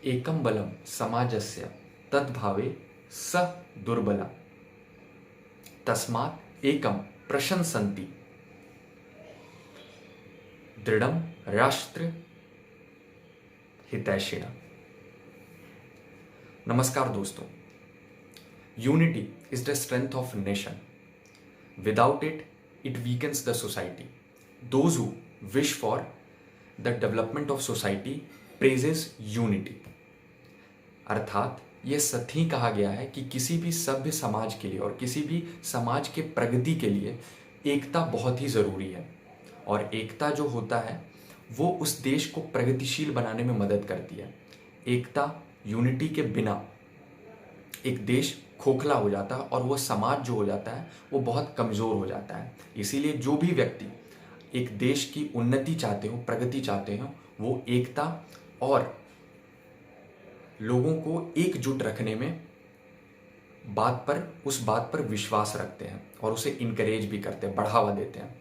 एकं बलं समाजस्य तद्भावे स दुर्बल तस्मात् एकं प्रशंसन्ति दृढ़ं राष्ट्र हितैषिणः। नमस्कार दोस्तों, unity is the strength of nation. Without it, it weakens the society. Those who wish for the development of society praises unity. अर्थात ये सच ही कहा गया है कि किसी भी सभ्य समाज के लिए और किसी भी समाज के प्रगति के लिए एकता बहुत ही ज़रूरी है. और एकता जो होता है वो उस देश को प्रगतिशील बनाने में मदद करती है. एकता, यूनिटी के बिना एक देश खोखला हो जाता है और वो समाज जो हो जाता है वो बहुत कमज़ोर हो जाता है. इसीलिए जो भी व्यक्ति एक देश की उन्नति चाहते हो, प्रगति चाहते हो, वो एकता और लोगों को एकजुट रखने में उस बात पर विश्वास रखते हैं और उसे इनकरेज भी करते हैं, बढ़ावा देते हैं.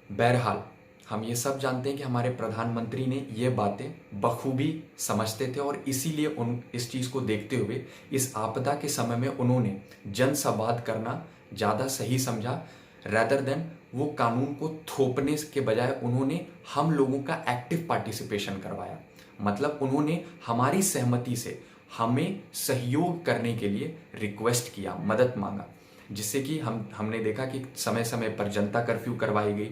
बहरहाल हम ये सब जानते हैं कि हमारे प्रधानमंत्री ने ये बातें बखूबी समझते थे और इसीलिए इस चीज़ को देखते हुए इस आपदा के समय में उन्होंने जनसंवाद करना ज़्यादा सही समझा. रैदर देन वो कानून को थोपने के बजाय उन्होंने हम लोगों का एक्टिव पार्टिसिपेशन करवाया. मतलब उन्होंने हमारी सहमति से हमें सहयोग करने के लिए रिक्वेस्ट किया, मदद मांगा, जिससे कि हमने देखा कि समय समय पर जनता कर्फ्यू करवाई गई.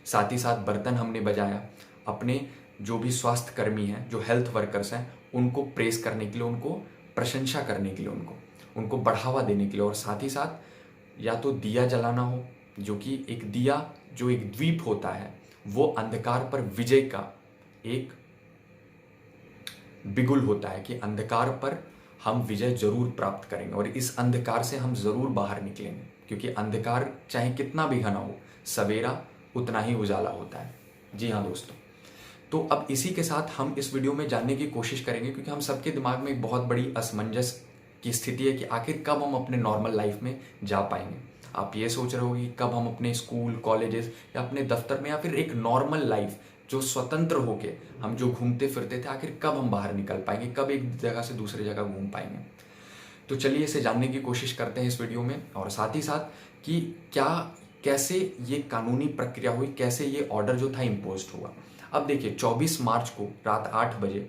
साथ ही साथ बर्तन हमने बजाया. अपने जो भी स्वास्थ्य कर्मी हैं, जो हेल्थ वर्कर्स हैं, उनको प्रेस करने के लिए, उनको प्रशंसा करने के लिए, उनको बढ़ावा देने के लिए. और साथ ही साथ या तो दिया जलाना हो, जो कि एक दिया जो एक द्वीप होता है वो अंधकार पर विजय का एक बिगुल होता है कि अंधकार पर हम विजय जरूर प्राप्त करेंगे और इस अंधकार से हम जरूर बाहर निकलेंगे. क्योंकि अंधकार चाहे कितना भी घना हो, सवेरा उतना ही उजाला होता है. जी हाँ दोस्तों, तो अब इसी के साथ हम इस वीडियो में जानने की कोशिश करेंगे, क्योंकि हम सबके दिमाग में एक बहुत बड़ी असमंजस की स्थिति है कि आखिर कब हम अपने नॉर्मल लाइफ में जा पाएंगे. आप ये सोच रहे होंगे कि कब हम अपने स्कूल, कॉलेजेस या अपने दफ्तर में या फिर एक नॉर्मल लाइफ जो स्वतंत्र होके हम जो घूमते फिरते थे, आखिर कब हम बाहर निकल पाएंगे, कब एक जगह से दूसरी जगह घूम पाएंगे. तो चलिए इसे जानने की कोशिश करते हैं इस वीडियो में, और साथ ही साथ कि कैसे ये कानूनी प्रक्रिया हुई, कैसे ये ऑर्डर जो था इम्पोज्ड हुआ. अब देखिए, 24 मार्च को रात 8 बजे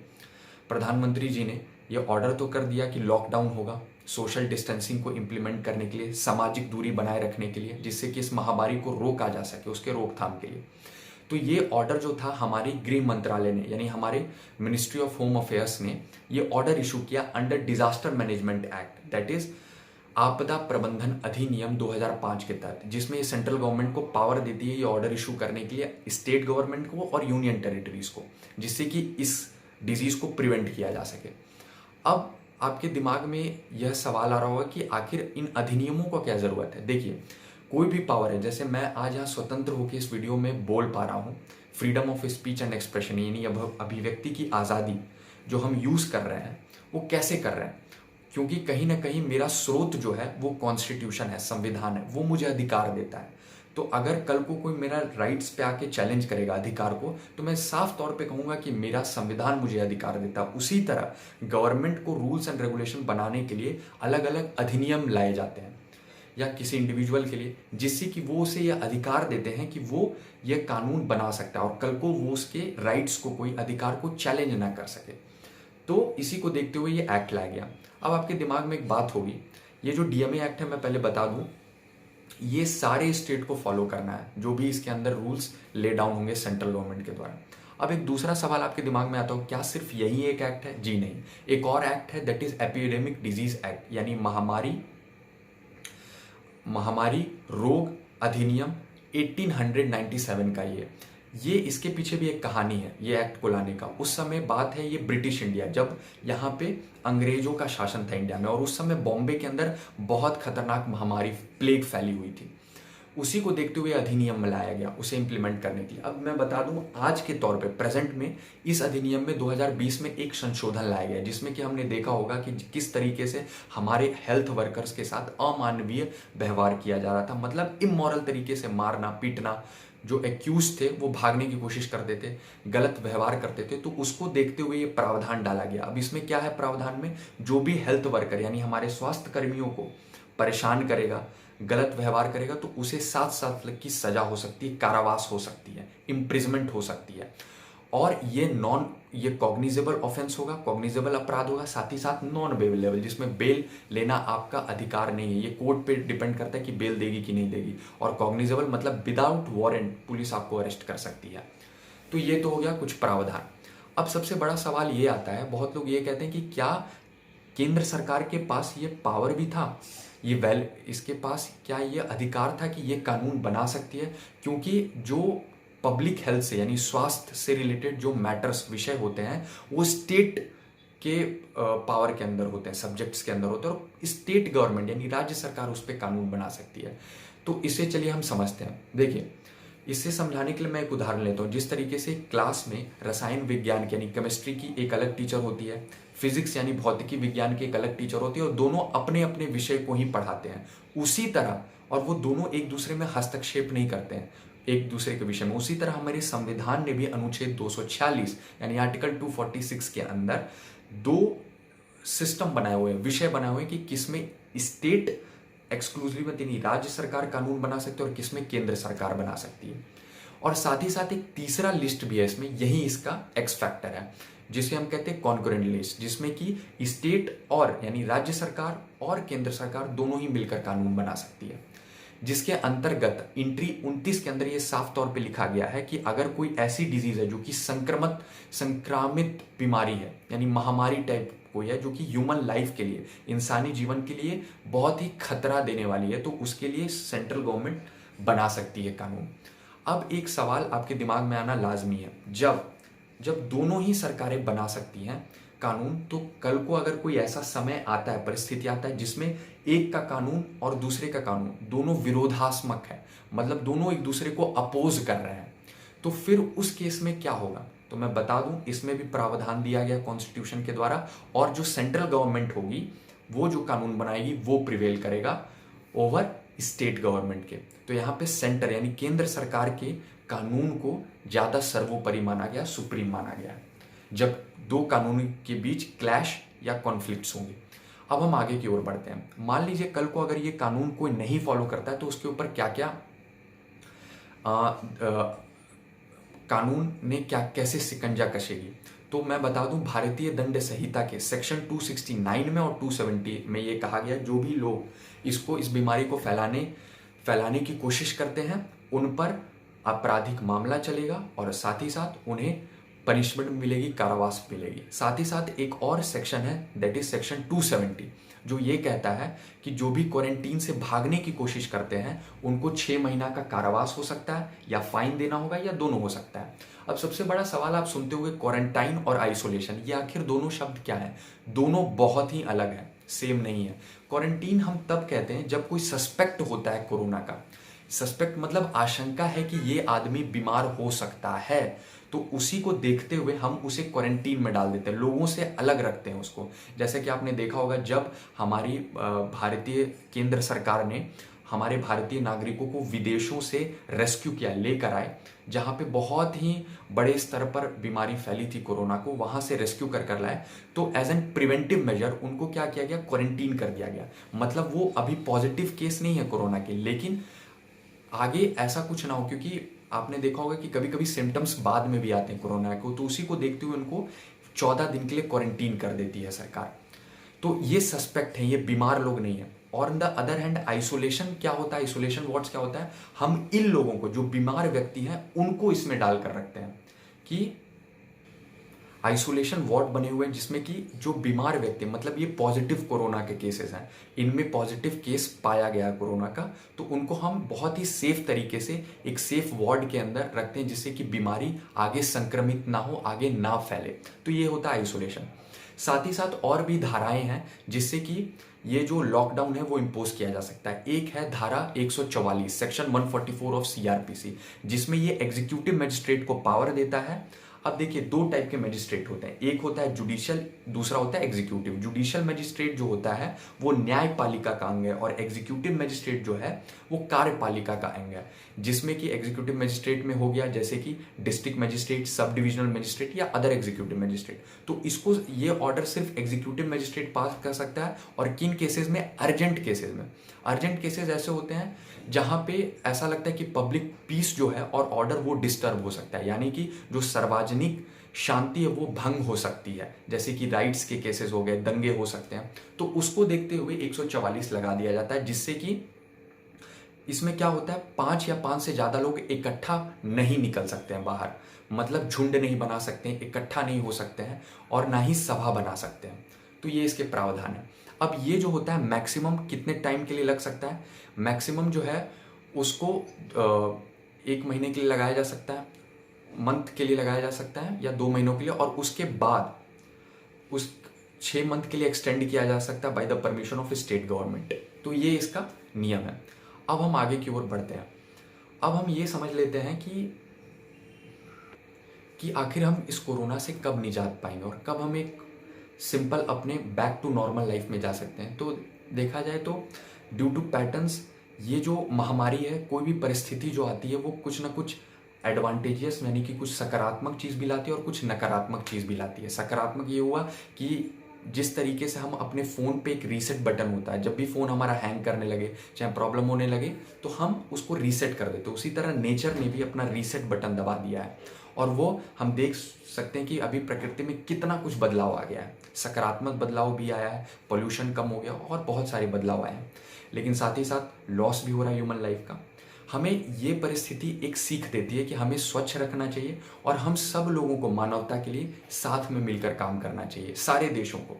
प्रधानमंत्री जी ने ये ऑर्डर तो कर दिया कि लॉकडाउन होगा, सोशल डिस्टेंसिंग को इम्प्लीमेंट करने के लिए, सामाजिक दूरी बनाए रखने के लिए, जिससे कि इस महामारी को रोका जा सके, उसके रोकथाम के लिए. तो ये ऑर्डर जो था हमारी गृह मंत्रालय ने, यानी हमारे मिनिस्ट्री ऑफ होम अफेयर्स ने ये ऑर्डर इशू किया under disaster management act, that is आपदा प्रबंधन अधिनियम 2005 के तहत, जिसमें ये सेंट्रल गवर्नमेंट को पावर देती है ये ऑर्डर इशू करने के लिए स्टेट गवर्नमेंट को और यूनियन टेरिटरीज को, जिससे कि इस डिजीज को प्रिवेंट किया जा सके. अब आपके दिमाग में यह सवाल आ रहा होगा कि आखिर इन अधिनियमों को क्या जरूरत है. देखिए, कोई भी पावर है, जैसे मैं आज यहाँ स्वतंत्र होकर इस वीडियो में बोल पा रहा हूँ, freedom of speech and expression, यानी अभिव्यक्ति की आज़ादी जो हम यूज़ कर रहे हैं, वो कैसे कर रहे हैं, क्योंकि कहीं ना कहीं मेरा स्रोत जो है वो कॉन्स्टिट्यूशन है, संविधान है, वो मुझे अधिकार देता है. तो अगर कल को कोई मेरा राइट्स पे आके चैलेंज करेगा अधिकार को, तो मैं साफ तौर पे कहूँगा कि मेरा संविधान मुझे अधिकार देता है. उसी तरह गवर्नमेंट को रूल्स एंड रेगुलेशन बनाने के लिए अलग अलग अधिनियम लाए जाते हैं, या किसी इंडिविजुअल के लिए, जिससे कि वो उसे यह अधिकार देते हैं कि वो ये कानून बना सकता है और कल को वो उसके राइट्स को, कोई अधिकार को चैलेंज ना कर सके. तो इसी को देखते हुए ये एक्ट लाया गया. अब आपके दिमाग में एक बात होगी, ये जो डीएमए एक्ट है, मैं पहले बता दूं, ये सारे स्टेट को फॉलो करना है, जो भी इसके अंदर रूल्स ले डाउन होंगे सेंट्रल गवर्नमेंट के द्वारा. अब एक दूसरा सवाल आपके दिमाग में आता हो, क्या सिर्फ यही एक एक्ट है? जी नहीं, एक और एक्ट है, that is epidemic disease act, यानी महामारी रोग अधिनियम 1897 का. ये इसके पीछे भी एक कहानी है ये एक्ट को लाने का. उस समय बात है ये ब्रिटिश इंडिया, जब यहाँ पे अंग्रेजों का शासन था इंडिया में, और उस समय बॉम्बे के अंदर बहुत खतरनाक महामारी, प्लेग फैली हुई थी. उसी को देखते हुए अधिनियम में लाया गया उसे इंप्लीमेंट करने के लिए. अब मैं बता दूं, आज के तौर पे प्रेजेंट में इस अधिनियम में 2020 में एक संशोधन लाया गया, जिसमें कि हमने देखा होगा कि किस तरीके से हमारे हेल्थ वर्कर्स के साथ अमानवीय व्यवहार किया जा रहा था. मतलब इमोरल तरीके से मारना, पीटना, जो एक्यूज थे वो भागने की कोशिश करते थे, गलत व्यवहार करते थे, तो उसको देखते हुए ये प्रावधान डाला गया। अब इसमें क्या है प्रावधान में, जो भी हेल्थ वर्कर यानी हमारे स्वास्थ्य कर्मियों को परेशान करेगा, गलत व्यवहार करेगा, तो उसे 7 साल तक की सजा हो सकती है, कारावास हो सकती है, इम्प्रिजमेंट हो सकती है। और ये कॉग्निजेबल ऑफेंस होगा, कॉग्निजेबल अपराध होगा, साथ ही साथ नॉन बेलेबल, जिसमें बेल लेना आपका अधिकार नहीं है। ये कोर्ट पे डिपेंड करता है कि बेल देगी कि नहीं देगी। और कॉग्निजेबल मतलब विदाउट वारंट पुलिस आपको अरेस्ट कर सकती है। तो ये तो हो गया कुछ प्रावधान। अब सबसे बड़ा सवाल ये आता है, बहुत लोग ये कहते हैं कि क्या केंद्र सरकार के पास ये पावर भी था, इसके पास क्या ये अधिकार था कि ये कानून बना सकती है? क्योंकि जो पब्लिक हेल्थ से यानी स्वास्थ्य से रिलेटेड जो मैटर्स विषय होते हैं वो स्टेट के पावर के अंदर होते हैं, सब्जेक्ट्स के अंदर होते हैं, और स्टेट गवर्नमेंट यानी राज्य सरकार उस पर कानून बना सकती है। तो इसे चलिए हम समझते हैं। देखिए, इससे समझाने के लिए मैं एक उदाहरण लेता हूँ। जिस तरीके से क्लास में रसायन विज्ञान की यानी केमिस्ट्री की एक अलग टीचर होती है, फिजिक्स यानी भौतिकी विज्ञान की एक अलग टीचर होती है, और दोनों अपने अपने विषय को ही पढ़ाते हैं उसी तरह, और वो दोनों एक दूसरे में हस्तक्षेप नहीं करते हैं एक दूसरे के विषय में। उसी तरह हमारे संविधान ने भी अनुच्छेद 246 यानी आर्टिकल 246 के अंदर 2 सिस्टम बनाए हुए हैं, विषय बनाए हुए हैं कि किसमें स्टेट एक्सक्लूसिव यानी राज्य सरकार कानून बना सकते हैं और किसमें केंद्र सरकार बना सकती है। और साथ ही साथ एक तीसरा लिस्ट भी है इसमें, यही इसका एक्स फैक्टर है, जिसे हम कहते हैं कॉन्करेंट लिस्ट, जिसमें कि स्टेट और यानी राज्य सरकार और केंद्र सरकार दोनों ही मिलकर कानून बना सकती है। जिसके अंतर्गत एंट्री 29 के अंदर ये साफ तौर पे लिखा गया है कि अगर कोई ऐसी डिजीज है जो कि संक्रामित बीमारी है यानी महामारी टाइप कोई है जो कि ह्यूमन लाइफ के लिए, इंसानी जीवन के लिए बहुत ही खतरा देने वाली है, तो उसके लिए सेंट्रल गवर्नमेंट बना सकती है कानून। अब एक सवाल आपके दिमाग में आना लाजमी है, जब दोनों ही सरकारें बना सकती हैं कानून, तो कल को अगर कोई ऐसा समय आता है, परिस्थिति आता है जिसमें एक का कानून और दूसरे का कानून दोनों विरोधात्मक है, मतलब दोनों एक दूसरे को अपोज कर रहे हैं, तो फिर उस केस में क्या होगा? तो मैं बता दूं, इसमें भी प्रावधान दिया गया कॉन्स्टिट्यूशन के द्वारा, और जो सेंट्रल गवर्नमेंट होगी वो जो कानून बनाएगी वो प्रिवेल करेगा ओवर स्टेट गवर्नमेंट के। तो यहाँ पे सेंटर यानी केंद्र सरकार के कानून को ज्यादा सर्वोपरि माना गया, सुप्रीम माना गया, जब 2 कानून के बीच क्लैश या कॉन्फ्लिक्ट्स होंगे। अब हम आगे की ओर बढ़ते हैं। मान लीजिए कल को अगर ये कानून कोई नहीं फॉलो करता है तो उसके ऊपर क्या क्या कानून ने क्या कैसे शिकंजा कसेगी। तो मैं बता दूं, भारतीय दंड संहिता के सेक्शन 269 में और 270 में ये कहा गया, जो भी लोग इस बीमारी को फैलाने की कोशिश करते हैं उन पर आपराधिक मामला चलेगा, और साथ ही साथ उन्हें पनिशमेंट मिलेगी, कारावास मिलेगी। साथ ही साथ एक और सेक्शन है, दैट इज सेक्शन 270, जो ये कहता है कि जो भी क्वारंटीन से भागने की कोशिश करते हैं उनको 6 महीना का कारावास हो सकता है, या फाइन देना होगा, या दोनों हो सकता है। अब सबसे बड़ा सवाल आप सुनते होंगे, क्वारंटाइन और आइसोलेशन, ये आखिर दोनों शब्द क्या है? दोनों बहुत ही अलग है, सेम नहीं है। क्वारंटीन हम तब कहते हैं जब कोई सस्पेक्ट होता है कोरोना का, सस्पेक्ट मतलब आशंका है कि ये आदमी बीमार हो सकता है, तो उसी को देखते हुए हम उसे क्वारंटीन में डाल देते हैं, लोगों से अलग रखते हैं उसको। जैसे कि आपने देखा होगा, जब हमारी भारतीय केंद्र सरकार ने हमारे भारतीय नागरिकों को विदेशों से रेस्क्यू किया, लेकर आए, जहाँ पे बहुत ही बड़े स्तर पर बीमारी फैली थी कोरोना को, वहाँ से रेस्क्यू कर लाए, तो एज एन प्रिवेंटिव मेजर उनको क्या किया गया? क्वारंटीन कर दिया गया। मतलब वो अभी पॉजिटिव केस नहीं है कोरोना के, लेकिन आगे ऐसा कुछ ना हो, क्योंकि आपने देखा होगा कि कभी कभी सिम्टम्स बाद में भी आते हैं कोरोना को, तो उसी को देखते हुए उनको 14 दिन के लिए क्वारंटीन कर देती है सरकार। तो ये सस्पेक्ट है, ये बीमार लोग नहीं है। और on the other hand isolation क्या होता है? आइसोलेशन वार्ड्स क्या होता है? हम इन लोगों को, जो बीमार व्यक्ति हैं, उनको इसमें डालकर रखते हैं कि आइसोलेशन वार्ड बने हुए हैं, जिसमें कि जो बीमार व्यक्ति, मतलब ये पॉजिटिव कोरोना के केसेस हैं, इनमें पॉजिटिव केस पाया गया कोरोना का, तो उनको हम बहुत ही सेफ तरीके से एक सेफ वार्ड के अंदर रखते हैं, जिससे कि बीमारी आगे संक्रमित ना हो, आगे ना फैले। तो ये होता है आइसोलेशन। साथ ही साथ और भी धाराएं हैं जिससे कि ये जो लॉकडाउन है वो इम्पोज किया जा सकता है। एक है धारा 144 सेक्शन 144 ऑफ CRPC, जिसमें ये एग्जीक्यूटिव मजिस्ट्रेट को पावर देता है अब देखिए, दो टाइप के मजिस्ट्रेट होते हैं, एक होता है जुडिशियल, दूसरा होता है एग्जीक्यूटिव। जुडिशियल मजिस्ट्रेट जो होता है वो न्यायपालिका का अंग है, और एग्जीक्यूटिव मजिस्ट्रेट जो है वो कार्यपालिका का अंग है, जिसमें कि एग्जीक्यूटिव मजिस्ट्रेट में हो गया जैसे कि district magistrate, sub divisional magistrate या अदर एग्जीक्यूटिव मजिस्ट्रेट। तो इसको, ये ऑर्डर सिर्फ एग्जीक्यूटिव मजिस्ट्रेट पास कर सकता है, और किन केसेस में? अर्जेंट केसेस में। अर्जेंट केसेस ऐसे होते हैं जहां पे ऐसा लगता है कि पब्लिक पीस जो है और ऑर्डर वो डिस्टर्ब हो सकता है, यानी कि जो सार्वजनिक शांति है वो भंग हो सकती है, जैसे कि राइट्स के केसेस हो गए, दंगे हो सकते हैं। तो उसको देखते हुए 144 लगा दिया जाता है, जिससे कि इसमें क्या होता है, 5 या 5 से ज्यादा लोग इकट्ठा नहीं निकल सकते हैं बाहर, मतलब झुंड नहीं बना सकते हैं, इकट्ठा नहीं हो सकते हैं, और ना ही सभा बना सकते हैं। तो ये इसके प्रावधान है। अब ये जो होता है मैक्सिमम कितने टाइम के लिए लग सकता है? मैक्सिमम जो है उसको 1 महीने के लिए लगाया जा सकता है, मंथ के लिए लगाया जा सकता है, या 2 महीनों के लिए, और उसके बाद उस 6 मंथ के लिए एक्सटेंड किया जा सकता है by the permission of state government. तो ये इसका नियम है। अब हम आगे की ओर बढ़ते हैं। अब हम ये समझ लेते हैं कि आखिर हम इस कोरोना से कब निजात पाएंगे और कब हम एक सिंपल अपने बैक टू नॉर्मल लाइफ में जा सकते हैं। तो देखा जाए तो ड्यू टू पैटर्न्स, ये जो महामारी है, कोई भी परिस्थिति जो आती है वो कुछ ना कुछ एडवांटेजेस, यानी कि कुछ सकारात्मक चीज़ भी लाती है और कुछ नकारात्मक चीज़ भी लाती है। सकारात्मक ये हुआ कि जिस तरीके से हम अपने फ़ोन पे एक रीसेट बटन होता है, जब भी फ़ोन हमारा हैंग करने लगे, चाहे प्रॉब्लम होने लगे, तो हम उसको रीसेट कर देते। उसी तरह नेचर ने भी अपना रीसेट बटन दबा दिया है, और वो हम देख सकते हैं कि अभी प्रकृति में कितना कुछ बदलाव आ गया है। सकारात्मक बदलाव भी आया है, पोल्यूशन कम हो गया, और बहुत सारे बदलाव आए हैं, लेकिन साथ ही साथ लॉस भी हो रहा है ह्यूमन लाइफ का। हमें ये परिस्थिति एक सीख देती है कि हमें स्वच्छ रखना चाहिए, और हम सब लोगों को मानवता के लिए साथ में मिलकर काम करना चाहिए। सारे देशों को,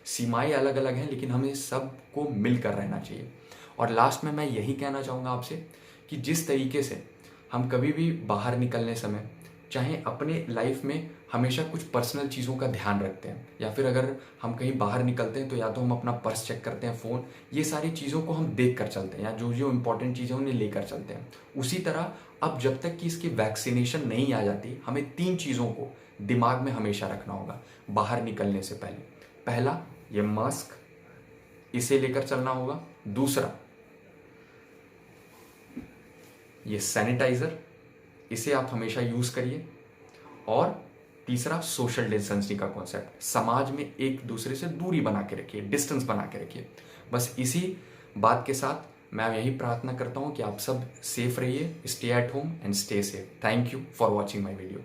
सीमाएं अलग अलग हैं लेकिन हमें सबको मिलकर रहना चाहिए। और लास्ट में मैं यही कहना चाहूँगा आपसे कि जिस तरीके से हम कभी भी बाहर निकलने समय, चाहे अपने लाइफ में हमेशा कुछ पर्सनल चीज़ों का ध्यान रखते हैं, या फिर अगर हम कहीं बाहर निकलते हैं तो या तो हम अपना पर्स चेक करते हैं, फ़ोन, ये सारी चीज़ों को हम देख कर चलते हैं, या जो जो इंपॉर्टेंट चीज़ें उन्हें लेकर चलते हैं। उसी तरह अब जब तक कि इसकी वैक्सीनेशन नहीं आ जाती, हमें 3 चीज़ों को दिमाग में हमेशा रखना होगा बाहर निकलने से पहले। पहला, ये मास्क, इसे लेकर चलना होगा। दूसरा, ये सैनिटाइजर, इसे आप हमेशा यूज करिए। और तीसरा, सोशल डिस्टेंसिंग का कॉन्सेप्ट, समाज में एक दूसरे से दूरी बना के रखिए, डिस्टेंस बना के रखिए। बस इसी बात के साथ मैं यही प्रार्थना करता हूं कि आप सब सेफ रहिए, stay at home and stay safe. Thank you for watching my video.